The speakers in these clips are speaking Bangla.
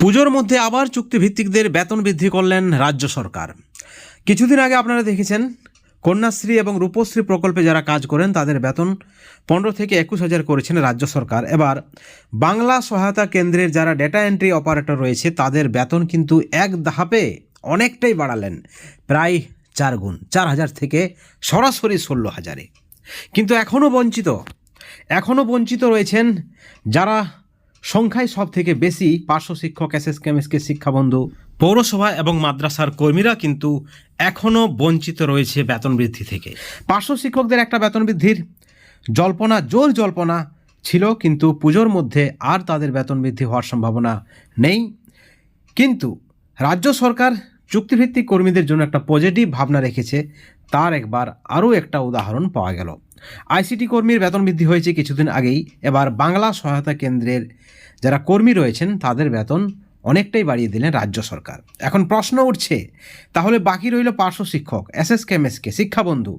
পুজোর মধ্যে আবার চুক্তিভিত্তিকদের বেতন বৃদ্ধি করলেন রাজ্য সরকার। কিছুদিন আগে আপনারা দেখেছেন কন্যাশ্রী এবং রূপশ্রী প্রকল্পে যারা কাজ করেন তাদের বেতন 15 থেকে 21,000 করেছেন রাজ্য সরকার। এবার বাংলা সহায়তা কেন্দ্রের যারা ডেটা এন্ট্রি অপারেটর রয়েছে তাদের বেতন কিন্তু এক ধাপে অনেকটাই বাড়ালেন, প্রায় 4 গুণ, 4,000 থেকে সরাসরি 16,000-এ। কিন্তু এখনও বঞ্চিত রয়েছেন যারা সংখ্যায় সব থেকে বেশি পার্শ্ব শিক্ষক, এসএসকেএমএসকে, শিক্ষাবন্ধু, পৌরসভা এবং মাদ্রাসার কর্মীরা কিন্তু এখনও বঞ্চিত রয়েছে বেতন বৃদ্ধি থেকে। পার্শ্ব শিক্ষকদের একটা বেতন বৃদ্ধির জোর জল্পনা ছিল, কিন্তু পুজোর মধ্যে আর তাদের বেতন বৃদ্ধি হওয়ার সম্ভাবনা নেই। কিন্তু রাজ্য সরকার চুক্তিভিত্তিক কর্মীদের জন্য একটা পজিটিভ ভাবনা রেখেছে, তার একবার আরও একটা উদাহরণ পাওয়া গেল। আইসিটি কর্মীর বেতন বৃদ্ধি হয়েছে কিছুদিন আগেই। এবার বাংলা সহায়তা কেন্দ্রের যারা কর্মী রয়েছেন তাদের বেতন অনেকটাই বাড়িয়ে দিলেন রাজ্য সরকার। এখন প্রশ্ন উঠছে, তাহলে বাকি রইল পার্শ্ব শিক্ষক, এসএসকেএমএসকে, শিক্ষাবন্ধু,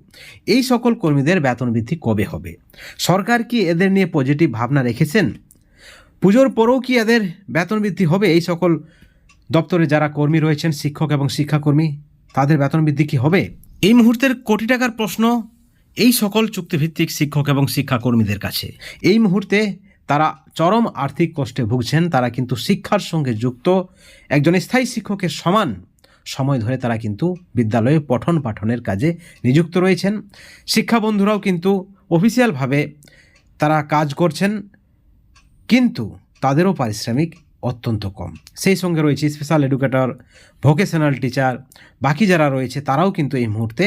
এই সকল কর্মীদের বেতন বৃদ্ধি কবে হবে? সরকার কি এদের নিয়ে পজিটিভ ভাবনা রেখেছেন? পুজোর পরেও কি এদের বেতন বৃদ্ধি হবে? এই সকল দপ্তরে যারা কর্মী রয়েছেন, শিক্ষক এবং শিক্ষাকর্মী, তাদের বেতন বৃদ্ধি কি হবে? এই মুহূর্তের কোটি টাকার প্রশ্ন এই সকল চুক্তিভিত্তিক শিক্ষক এবং শিক্ষাকর্মীদের কাছে। এই মুহূর্তে তারা চরম আর্থিক কষ্টে ভুগছেন। তারা কিন্তু শিক্ষার সঙ্গে যুক্ত, একজন স্থায়ী শিক্ষকের সমান সময় ধরে তারা কিন্তু বিদ্যালয়ে পঠন পাঠনের কাজে নিযুক্ত রয়েছেন। শিক্ষাবন্ধুরাও কিন্তু অফিসিয়ালভাবে তারা কাজ করছেন, কিন্তু তাদেরও পারিশ্রমিক অত্যন্ত কম। সেই সঙ্গে রয়েছে স্পেশাল এডুকেটর, ভোকেশনাল টিচার, বাকি যারা রয়েছে তারাও কিন্তু এই মুহূর্তে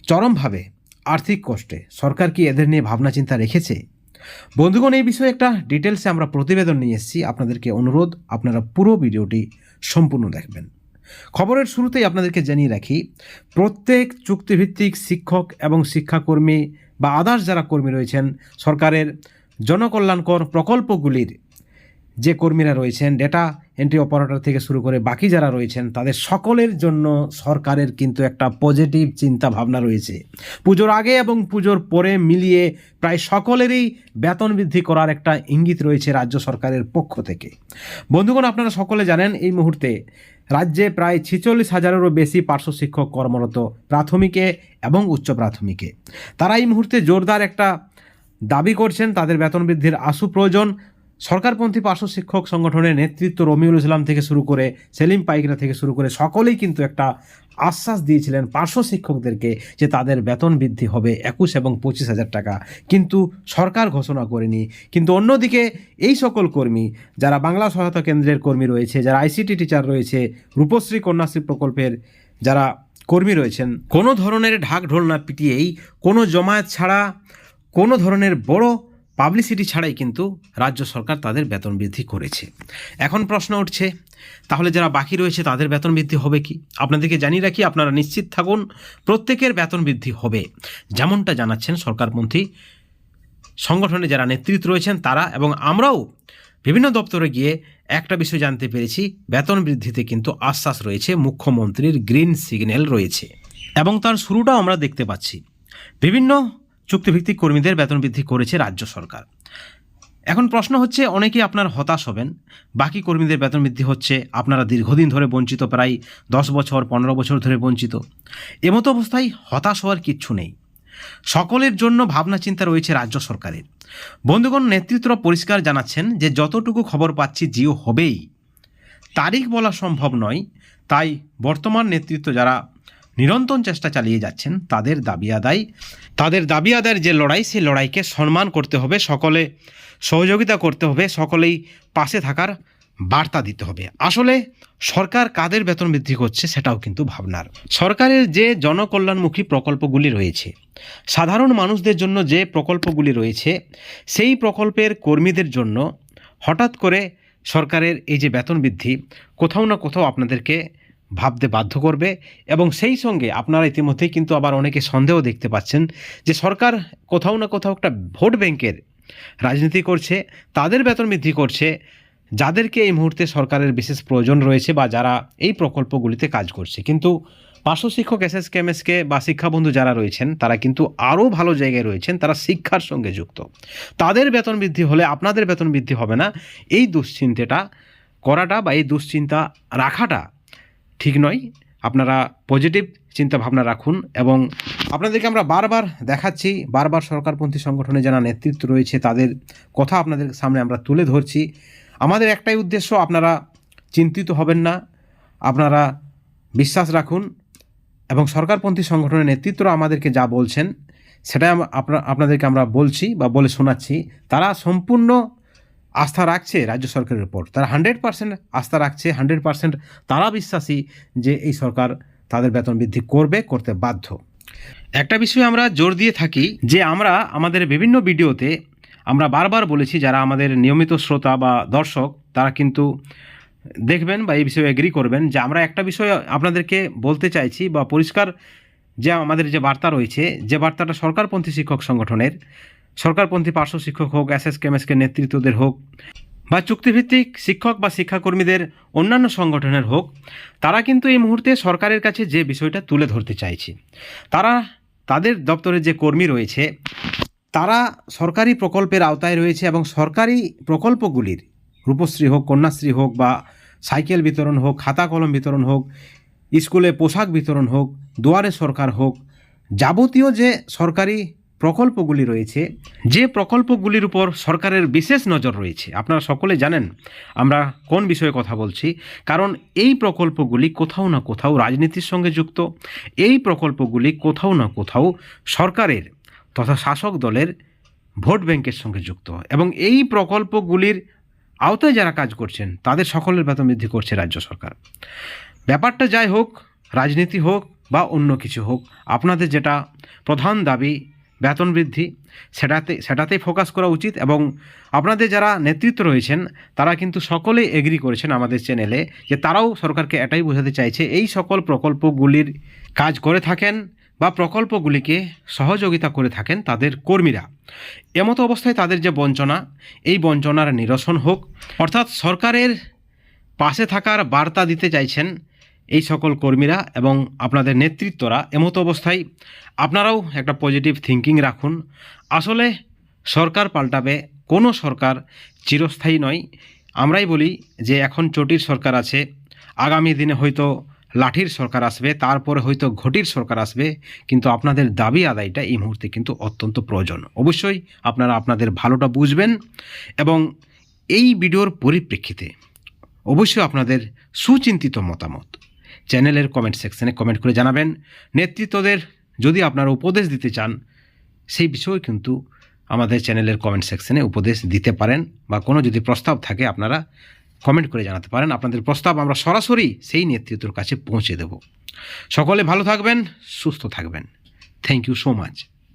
চরমভাবে আর্থিক কষ্টে। সরকার কি এদের নিয়ে ভাবনা চিন্তা রেখেছে? বন্ধুগণ, এই বিষয়ে একটা ডিটেলসে আমরা প্রতিবেদন নিয়ে এসেছি। আপনাদেরকে অনুরোধ, আপনারা পুরো ভিডিওটি সম্পূর্ণ দেখবেন। খবরের শুরুতেই আপনাদেরকে জানিয়ে রাখি, প্রত্যেক চুক্তিভিত্তিক শিক্ষক এবং শিক্ষাকর্মী বা আদার্স যারা কর্মী রয়েছেন, সরকারের জনকল্যাণকর প্রকল্পগুলির যে কর্মীরা রয়েছেন, ডেটা এন্ট্রি অপারেটর থেকে শুরু করে বাকি যারা রয়েছেন, তাদের সকলের জন্য সরকারের কিন্তু একটা পজিটিভ চিন্তা ভাবনা রয়েছে। পুজোর আগে এবং পুজোর পরে মিলিয়ে প্রায় সকলেরই বেতন বৃদ্ধি করার একটা ইঙ্গিত রয়েছে রাজ্য সরকারের পক্ষ থেকে। বন্ধুগণ, আপনারা সকলে জানেন এই মুহূর্তে রাজ্যে প্রায় 46,000-এরও বেশি পার্শ্ব শিক্ষক কর্মরত, প্রাথমিকে এবং উচ্চ প্রাথমিকে। তারা এই মুহূর্তে জোরদার একটা দাবি করছেন তাদের বেতন বৃদ্ধির আশু প্রয়োজন। সরকারপন্থী পার্শ্ব শিক্ষক সংগঠনের নেতৃত্ব রমিউল ইসলাম থেকে শুরু করে সেলিম পাইকরা থেকে শুরু করে সকলেই কিন্তু একটা আশ্বাস দিয়েছিলেন পার্শ্ব শিক্ষকদেরকে যে তাদের বেতন বৃদ্ধি হবে 21 এবং 25,000 টাকা, কিন্তু সরকার ঘোষণা করেনি। কিন্তু অন্যদিকে এই সকল কর্মী যারা বাংলা সহায়তা কেন্দ্রের কর্মী রয়েছে, যারা আইসিটি টিচার রয়েছে, রূপশ্রী কন্যাশ্রী প্রকল্পের যারা কর্মী রয়েছেন, কোনো ধরনের ঢাক ঢোল না পিটিয়েই, কোনো জমায়েত ছাড়া, কোনো ধরনের বড় পাবলিসিটি ছাড়াই কিন্তু রাজ্য সরকার তাদের বেতন বৃদ্ধি করেছে। এখন প্রশ্ন উঠছে, তাহলে যারা বাকি রয়েছে তাদের বেতন বৃদ্ধি হবে কি? আপনাদেরকে জানিয়ে রাখি, আপনারা নিশ্চিত থাকুন, প্রত্যেকের বেতন বৃদ্ধি হবে, যেমনটা জানাচ্ছেন সরকারপন্থী সংগঠনে যারা নেতৃত্ব রয়েছেন তারা। এবং আমরাও বিভিন্ন দপ্তরে গিয়ে একটা বিষয় জানতে পেরেছি, বেতন বৃদ্ধিতে কিন্তু আশ্বাস রয়েছে, মুখ্যমন্ত্রীর গ্রিন সিগন্যাল রয়েছে এবং তার শুরুটাও আমরা দেখতে পাচ্ছি। বিভিন্ন চুক্তিভিত্তিক কর্মীদের বেতন বৃদ্ধি করেছে রাজ্য সরকার। এখন প্রশ্ন হচ্ছে, অনেকেই আপনার হতাশ হবেন, বাকি কর্মীদের বেতন বৃদ্ধি হচ্ছে, আপনারা দীর্ঘদিন ধরে বঞ্চিত, প্রায় 10 বছর 15 বছর ধরে বঞ্চিত। এমতো অবস্থায় হতাশ হওয়ার কিচ্ছু নেই, সকলের জন্য ভাবনা চিন্তা রয়েছে রাজ্য সরকারের। বন্ধুগণ, নেতৃত্বরা পরিষ্কার জানাচ্ছেন যে যতটুকু খবর পাচ্ছি জিও হবেই, তারিখ বলা সম্ভব নয়। তাই বর্তমান নেতৃত্ব যারা নিরন্তর চেষ্টা চালিয়ে যাচ্ছেন, তাদের দাবি আদায়ের যে লড়াই, সেই লড়াইকে সম্মান করতে হবে, সকলে সহযোগিতা করতে হবে, সকলেই পাশে থাকার বার্তা দিতে হবে। আসলে সরকার কাদের বেতন বৃদ্ধি করছে সেটাও কিন্তু ভাবনার। সরকারের যে জনকল্যাণমুখী প্রকল্পগুলি রয়েছে, সাধারণ মানুষদের জন্য যে প্রকল্পগুলি রয়েছে, সেই প্রকল্পের কর্মীদের জন্য হঠাৎ করে সরকারের এই যে বেতন বৃদ্ধি কোথাও না কোথাও আপনাদেরকে ভাবতে বাধ্য করবে। এবং সেই সঙ্গে আপনারা ইতিমধ্যেই কিন্তু আবার অনেকে সন্দেহ দেখতে পাচ্ছেন যে সরকার কোথাও না কোথাও একটা ভোট ব্যাংকের রাজনীতি করছে, তাদের বেতন বৃদ্ধি করছে যাদেরকে এই মুহূর্তে সরকারের বিশেষ প্রয়োজন রয়েছে বা যারা এই প্রকল্পগুলিতে কাজ করছে। কিন্তু পার্শ্ব শিক্ষক, এসএসকেএমএসকে বা শিক্ষাবন্ধু যারা রয়েছেন তারা কিন্তু আরও ভালো জায়গায় রয়েছেন, তারা শিক্ষার সঙ্গে যুক্ত। তাদের বেতন বৃদ্ধি হলে আপনাদের বেতন বৃদ্ধি হবে না, এই দুশ্চিন্তাটা করাটা বা এই দুশ্চিন্তা রাখাটা ঠিক নয়। আপনারা পজিটিভ চিন্তা ভাবনা রাখুন এবং আপনাদেরকে আমরা বারবার দেখাচ্ছি, বারবার সরকারপন্থী সংগঠনে যারা নেতৃত্ব রয়েছে তাদের কথা আপনাদের সামনে আমরা তুলে ধরছি। আমাদের একটাই উদ্দেশ্য, আপনারা চিন্তিত হবেন না, আপনারা বিশ্বাস রাখুন এবং সরকারপন্থী সংগঠনের নেতৃত্বরা আমাদেরকে যা বলছেন সেটাই আপনাদেরকে আমরা বলছি বা বলে শোনাচ্ছি। তারা সম্পূর্ণ আস্থা রাখছে রাজ্য সরকারের উপর, তারা 100% আস্থা রাখছে, 100% তারা বিশ্বাসী যে এই সরকার তাদের বেতন বৃদ্ধি করতে বাধ্য। একটা বিষয় আমরা জোর দিয়ে থাকি যে আমরা আমাদের বিভিন্ন ভিডিওতে আমরা বারবার বলেছি, যারা আমাদের নিয়মিত শ্রোতা বা দর্শক তারা কিন্তু দেখবেন বা এই বিষয়ে এগ্রি করবেন, যে আমরা একটা বিষয় আপনাদেরকে বলতে চাইছি বা পরিষ্কার যে আমাদের যে বার্তা রয়েছে, যে বার্তাটা সরকারপন্থী শিক্ষক সংগঠনের, সরকারপন্থী পার্শ্ব শিক্ষক হোক, এসএসকে এমএসকে নেতৃত্বদের হোক বা চুক্তিভিত্তিক শিক্ষক বা শিক্ষাকর্মীদের অন্যান্য সংগঠনের হোক, তারা কিন্তু এই মুহূর্তে সরকারের কাছে যে বিষয়টা তুলে ধরতে চাইছে, তারা তাদের দপ্তরের যে কর্মী রয়েছে তারা সরকারি প্রকল্পের আওতায় রয়েছে এবং সরকারি প্রকল্পগুলির রূপশ্রী হোক, কন্যাশ্রী হোক বা সাইকেল বিতরণ হোক, খাতা কলম বিতরণ হোক, স্কুলে পোশাক বিতরণ হোক, দুয়ারে সরকার হোক, যাবতীয় যে সরকারি প্রকল্পগুলি রয়েছে, যে প্রকল্পগুলির উপর সরকারের বিশেষ নজর রয়েছে, আপনারা সকলে জানেন আমরা কোন বিষয়ে কথা বলছি, কারণ এই প্রকল্পগুলি কোথাও না কোথাও রাজনীতির সঙ্গে যুক্ত, এই প্রকল্পগুলি কোথাও না কোথাও সরকারের তথা শাসক দলের ভোট ব্যাংকের সঙ্গে যুক্ত এবং এই প্রকল্পগুলির আওতায় যারা কাজ করছেন তাদের সকলের বেতন বৃদ্ধি করছে রাজ্য সরকার। ব্যাপারটা যাই হোক, রাজনীতি হোক বা অন্য কিছু হোক, আপনাদের যেটা প্রধান দাবি বেতন বৃদ্ধি, সেটাতেই ফোকাস করা উচিত এবং আপনাদের যারা নেতৃত্ব রয়েছেন তারা কিন্তু সকলেই এগ্রি করেছেন আমাদের চ্যানেলে যে তারাও সরকারকে এটাই বোঝাতে চাইছে, এই সকল প্রকল্পগুলির কাজ করে থাকেন বা প্রকল্পগুলিকে সহযোগিতা করে থাকেন তাদের কর্মীরা। এমতো অবস্থায় তাদের যে বঞ্চনা, এই বঞ্চনার নিরসন হোক, অর্থাৎ সরকারের পাশে থাকার বার্তা দিতে চাইছেন এই সকল কর্মীরা এবং আপনাদের নেতৃত্বরা। এমতো অবস্থায় আপনারাও একটা পজিটিভ থিঙ্কিং রাখুন। আসলে সরকার পাল্টাবে, কোনো সরকার চিরস্থায়ী নয়। আমরাই বলি যে এখন চটির সরকার আছে, আগামী দিনে হয়তো লাঠির সরকার আসবে, তারপরে হয়তো ঘটির সরকার আসবে, কিন্তু আপনাদের দাবি আদায়টা এই মুহূর্তে কিন্তু অত্যন্ত প্রয়োজন। অবশ্যই আপনারা আপনাদের ভালোটা বুঝবেন এবং এই ভিডিওর পরিপ্রেক্ষিতে অবশ্যই আপনাদের সুচিন্তিত মতামত চ্যানেলের কমেন্ট সেকশনে কমেন্ট করে জানাবেন। নেতৃত্বদের যদি আপনারা উপদেশ দিতে চান সেই বিষয়ে কিন্তু আমাদের চ্যানেলের কমেন্ট সেকশনে উপদেশ দিতে পারেন বা কোনো যদি প্রস্তাব থাকে আপনারা কমেন্ট করে জানাতে পারেন। আপনাদের প্রস্তাব আমরা সরাসরি সেই নেতৃত্বের কাছে পৌঁছে দেব। সকলে ভালো থাকবেন, সুস্থ থাকবেন। Thank you so much.